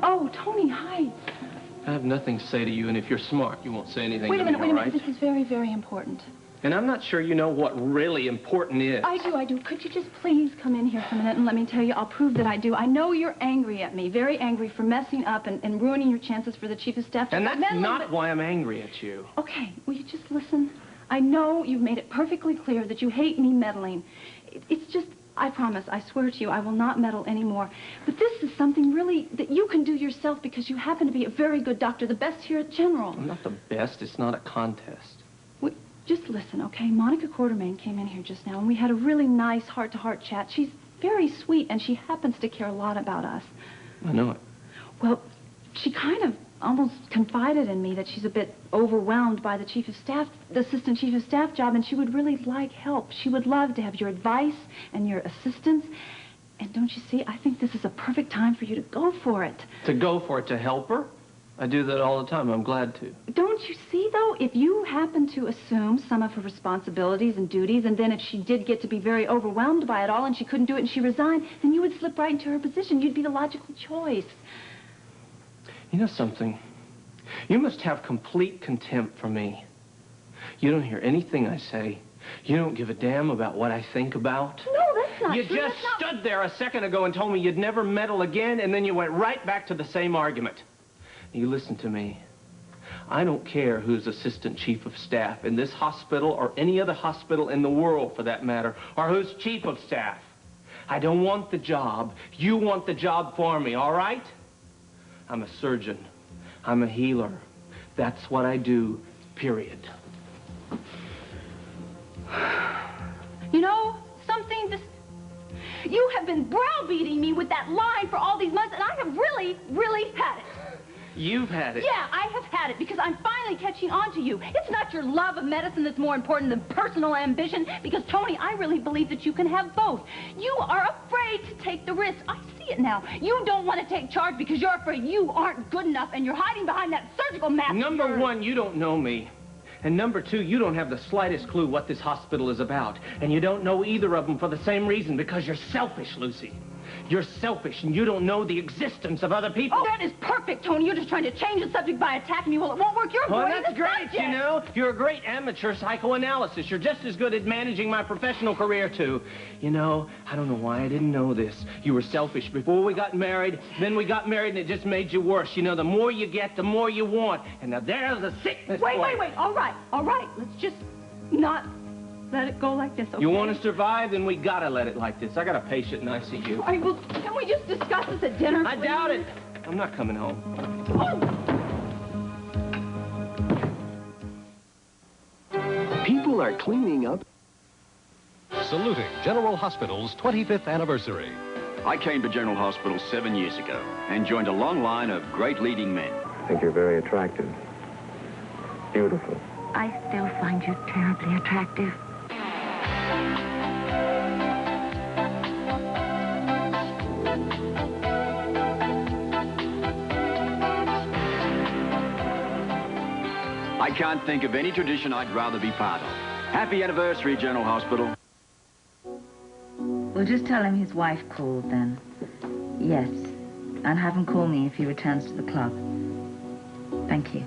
Oh, Tony, hi. I have nothing to say to you, and if you're smart, you won't say anything to me, Wait a minute. right? This is very, very important. And I'm not sure you know what really important is. I do. Could you just please come in here for a minute and let me tell you? I'll prove that I do. I know you're angry at me, very angry for messing up and ruining your chances for the chief of staff. And that's not why I'm angry at you. Okay, will you just listen? I know you've made it perfectly clear that you hate me meddling. It's just, I promise, I swear to you, I will not meddle anymore. But this is something really that you can do yourself because you happen to be a very good doctor, the best here at General. I'm not the best. It's not a contest. Just listen, okay? Monica Quartermain came in here just now, and we had a really nice heart-to-heart chat. She's very sweet, and she happens to care a lot about us. I know it. Well, she kind of almost confided in me that she's a bit overwhelmed by the chief of staff, the assistant chief of staff job, and she would really like help. She would love to have your advice and your assistance. And don't you see, I think this is a perfect time for you to go for it. To go for it, to help her? I do that all the time. I'm glad to. Don't you see, though, if you happen to assume some of her responsibilities and duties, and then if she did get to be very overwhelmed by it all and she couldn't do it and she resigned, then you would slip right into her position. You'd be the logical choice. You know something? You must have complete contempt for me. You don't hear anything I say. You don't give a damn about what I think about. No, that's not You true. just stood there a second ago and told me you'd never meddle again, and then you went right back to the same argument. You listen to me. I don't care who's assistant chief of staff in this hospital or any other hospital in the world, for that matter, or who's chief of staff. I don't want the job. You want the job for me, all right? I'm a surgeon. I'm a healer. That's what I do, period. You know, something, you have been browbeating me with that line for all these months, and I have really, really had it. You've had it. Yeah, I have had it because I'm finally catching on to you. It's not your love of medicine that's more important than personal ambition, because, Tony, I really believe that you can have both. You are afraid to take the risk. I see it now. You don't want to take charge because you're afraid you aren't good enough, and you're hiding behind that surgical mask. Number one, you don't know me. And number two, you don't have the slightest clue what this hospital is about. And you don't know either of them for the same reason, because you're selfish, Lucy. You're selfish, and you don't know the existence of other people. Oh, that is perfect, Tony. You're just trying to change the subject by attacking me. Well, it won't work. You're Well, avoiding that's the great, subject. you know. You're a great amateur psychoanalysis. You're just as good at managing my professional career, too. You know, I don't know why I didn't know this. You were selfish before we got married. Then we got married, and it just made you worse. You know, the more you get, the more you want. And now there's a sickness. Wait. All right. Let's just not let it go like this, okay? You want to survive, then we gotta let it like this. I got a patient in ICU. All right, well, can we just discuss this at dinner, I please? doubt it. I'm not coming home. Oh! People are cleaning up. Saluting General Hospital's 25th anniversary. I came to General Hospital 7 years ago and joined a long line of great leading men. I think you're very attractive. Beautiful. I still find you terribly attractive. I can't think of any tradition I'd rather be part of. Happy anniversary, General Hospital. Well, just tell him his wife called then. Yes. And have him call me if he returns to the club. Thank you.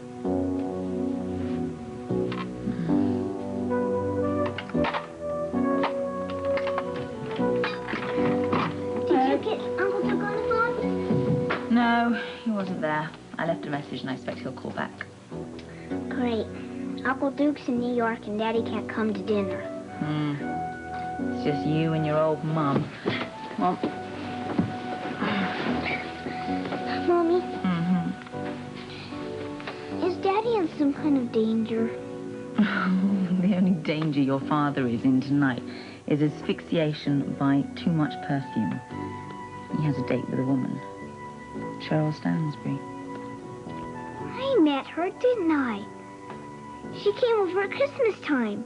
Did you get Uncle Doug on the phone? No, he wasn't there. I left a message and I expect he'll call back. Great. Uncle Duke's in New York and Daddy can't come to dinner. It's just you and your old mum. Well, Mommy, mm-hmm. is Daddy in some kind of danger? The only danger your father is in tonight is asphyxiation by too much perfume. He has a date with a woman. Cheryl Stansbury. I met her, didn't I? She came over at Christmas time.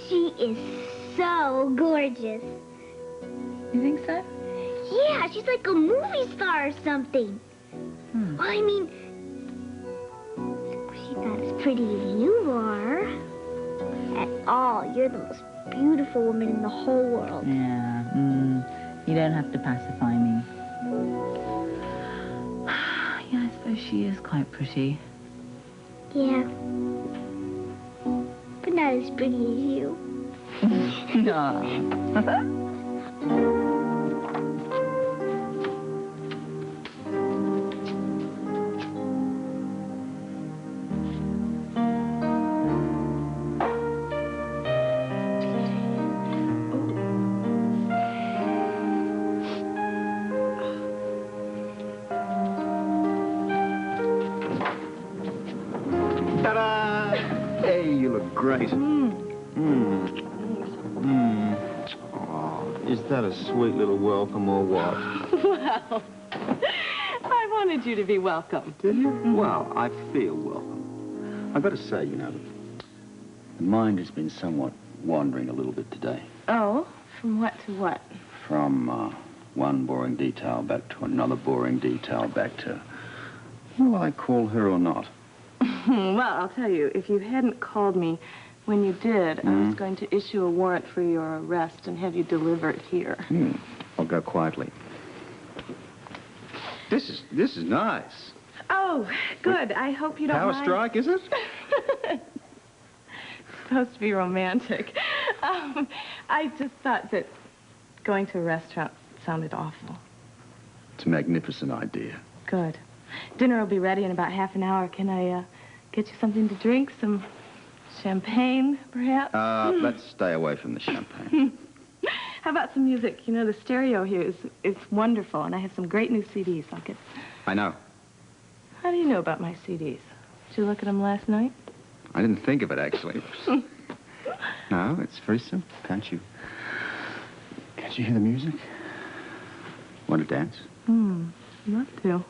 She is so gorgeous. You think so? Yeah, she's like a movie star or something. I mean, she's not as pretty as you are. At all. You're the most beautiful woman in the whole world. Yeah, you don't have to pacify me. She is quite pretty. Yeah. But not as pretty as you. No. Ta-da! Hey, you look great. Oh, is that a sweet little welcome or what? Well, I wanted you to be welcome. Did you? Well, I feel welcome. I've got to say, you know, the mind has been somewhat wandering a little bit today. Oh, from what to what? From one boring detail back to another boring detail back to... Will I call her or not? Well, I'll tell you, if you hadn't called me when you did, I was going to issue a warrant for your arrest and have you delivered here. I'll go quietly. This is nice. Oh, good. I hope you don't Power mind. strike, is it? It's supposed to be romantic. I just thought that going to a restaurant sounded awful. It's a magnificent idea. Good. Dinner will be ready in about half an hour. Can I get you something to drink? Some champagne, perhaps? Let's stay away from the champagne. How about some music? You know, the stereo here is wonderful, and I have some great new CDs. I'll get... I know. How do you know about my CDs? Did you look at them last night? I didn't think of it, actually. No, it's very simple. Can't you hear the music? Want to dance? Love to.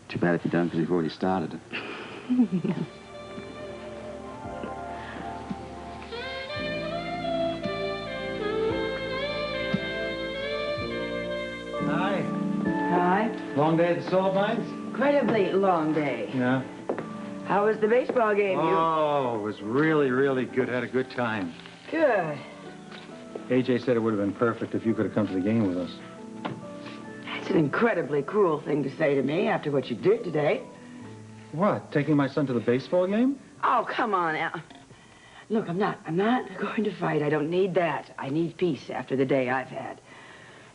Too bad if you don't, because you've already started. Hi. Hi. Long day at the salt mines? Incredibly long day. Yeah. How was the baseball game? Oh, it was really, really good. Had a good time. Good. AJ said it would have been perfect if you could have come to the game with us. That's an incredibly cruel thing to say to me after what you did today. What, taking my son to the baseball game? Oh, come on, Al. Look, I'm not going to fight. I don't need that. I need peace after the day I've had.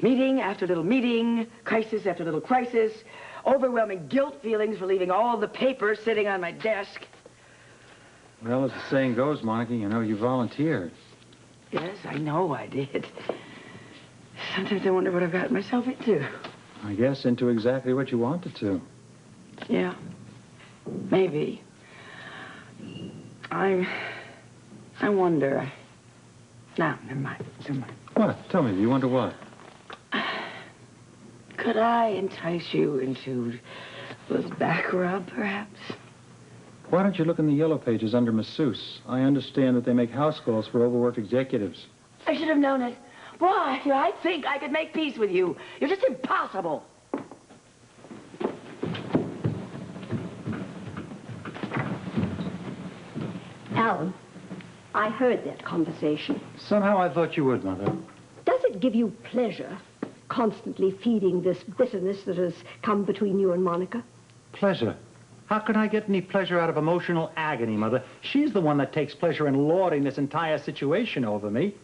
Meeting after little meeting, crisis after little crisis, overwhelming guilt feelings for leaving all the papers sitting on my desk. Well, as the saying goes, Monica, you know, you volunteered. Yes, I know I did. Sometimes I wonder what I've gotten myself into. I guess into exactly what you wanted to. Yeah, maybe. I wonder. No, never mind. What? Tell me, do you wonder what? Could I entice you into a little back rub, perhaps? Why don't you look in the yellow pages under masseuse? I understand that they make house calls for overworked executives. I should have known it. Why? I think I could make peace with you. You're just impossible. Alan, I heard that conversation. Somehow I thought you would, Mother. Does it give you pleasure constantly feeding this bitterness that has come between you and Monica? Pleasure? How can I get any pleasure out of emotional agony, Mother? She's the one that takes pleasure in lording this entire situation over me.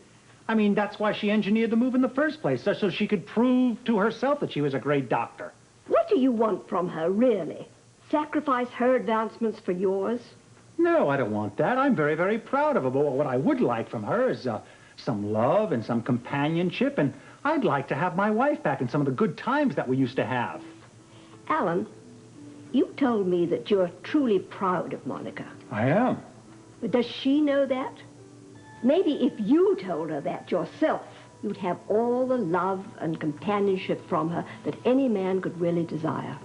I mean, that's why she engineered the move in the first place, so she could prove to herself that she was a great doctor. What do you want from her, really? Sacrifice her advancements for yours? No, I don't want that. I'm very, very proud of her. But what I would like from her is some love and some companionship, and I'd like to have my wife back and some of the good times that we used to have. Alan, you told me that you're truly proud of Monica. I am. But does she know that? Maybe if you told her that yourself, you'd have all the love and companionship from her that any man could really desire.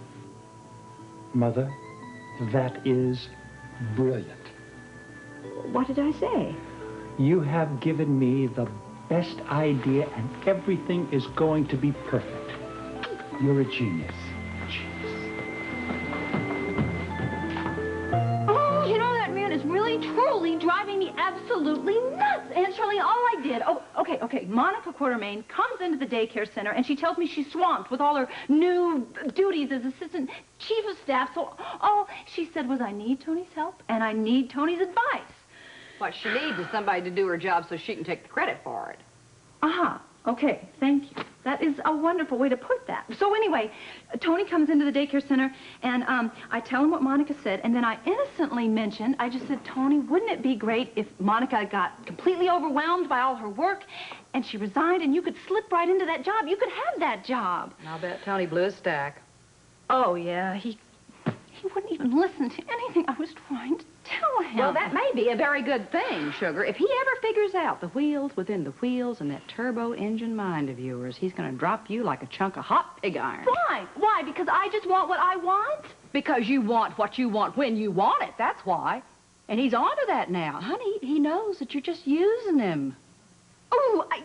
Mother, that is brilliant. What did I say? You have given me the best idea, and everything is going to be perfect. You're a genius. Oh, you know, that man is really, truly driving me absolutely absolutely nuts. Aunt Charlene, all I did... Oh, okay. Monica Quartermain comes into the daycare center, and she tells me she's swamped with all her new duties as assistant chief of staff. So all she said was, I need Tony's help, and I need Tony's advice. What she needs is somebody to do her job so she can take the credit for it. Okay, thank you. That is a wonderful way to put that. So anyway, Tony comes into the daycare center, and I tell him what Monica said, and then I innocently mentioned, I just said, Tony, wouldn't it be great if Monica got completely overwhelmed by all her work, and she resigned, and you could slip right into that job? You could have that job. I'll bet Tony blew his stack. Oh, yeah, he wouldn't even listen to anything I was trying to tell him. Well, that may be a very good thing, Sugar. If he ever figures out the wheels within the wheels and that turbo engine mind of yours, he's going to drop you like a chunk of hot pig iron. Why? Why? Because I just want what I want? Because you want what you want when you want it, that's why. And he's onto that now. Honey, he knows that you're just using him. Oh, I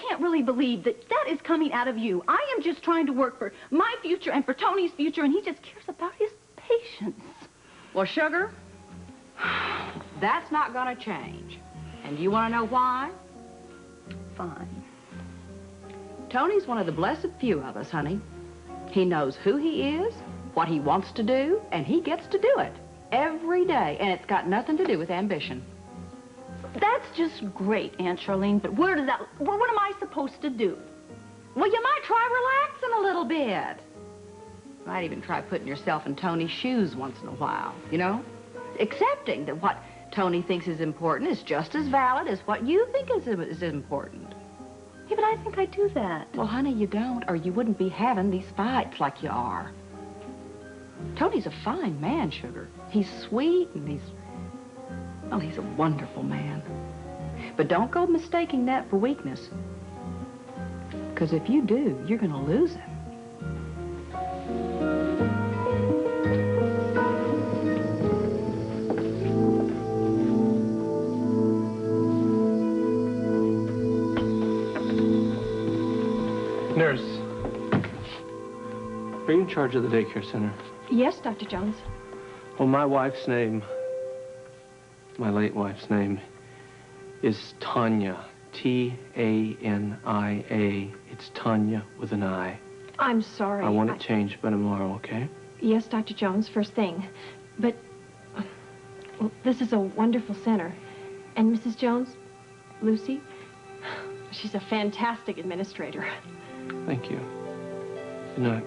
can't really believe that is coming out of you. I am just trying to work for my future and for Tony's future, and he just cares about his patience. Well, Sugar, that's not going to change. And you want to know why? Fine. Tony's one of the blessed few of us, honey. He knows who he is, what he wants to do, and he gets to do it every day. And it's got nothing to do with ambition. That's just great, Aunt Charlene, but what am I supposed to do? Well, you might try relaxing a little bit. You might even try putting yourself in Tony's shoes once in a while, you know? Accepting that what Tony thinks is important is just as valid as what you think is important. Yeah, but I think I do that. Well, honey, you don't, or you wouldn't be having these fights like you are. Tony's a fine man, Sugar. He's sweet and he's a wonderful man. But don't go mistaking that for weakness. Because if you do, you're going to lose him. Nurse, are you in charge of the daycare center? Yes, Dr. Jones. Well, my wife's name, my late wife's name, is Tanya. T-A-N-I-A. It's Tanya with an I. I'm sorry. I want it changed by tomorrow, okay? Yes, Dr. Jones, first thing. But, well, this is a wonderful center. And Mrs. Jones, Lucy, she's a fantastic administrator. Thank you. Good night.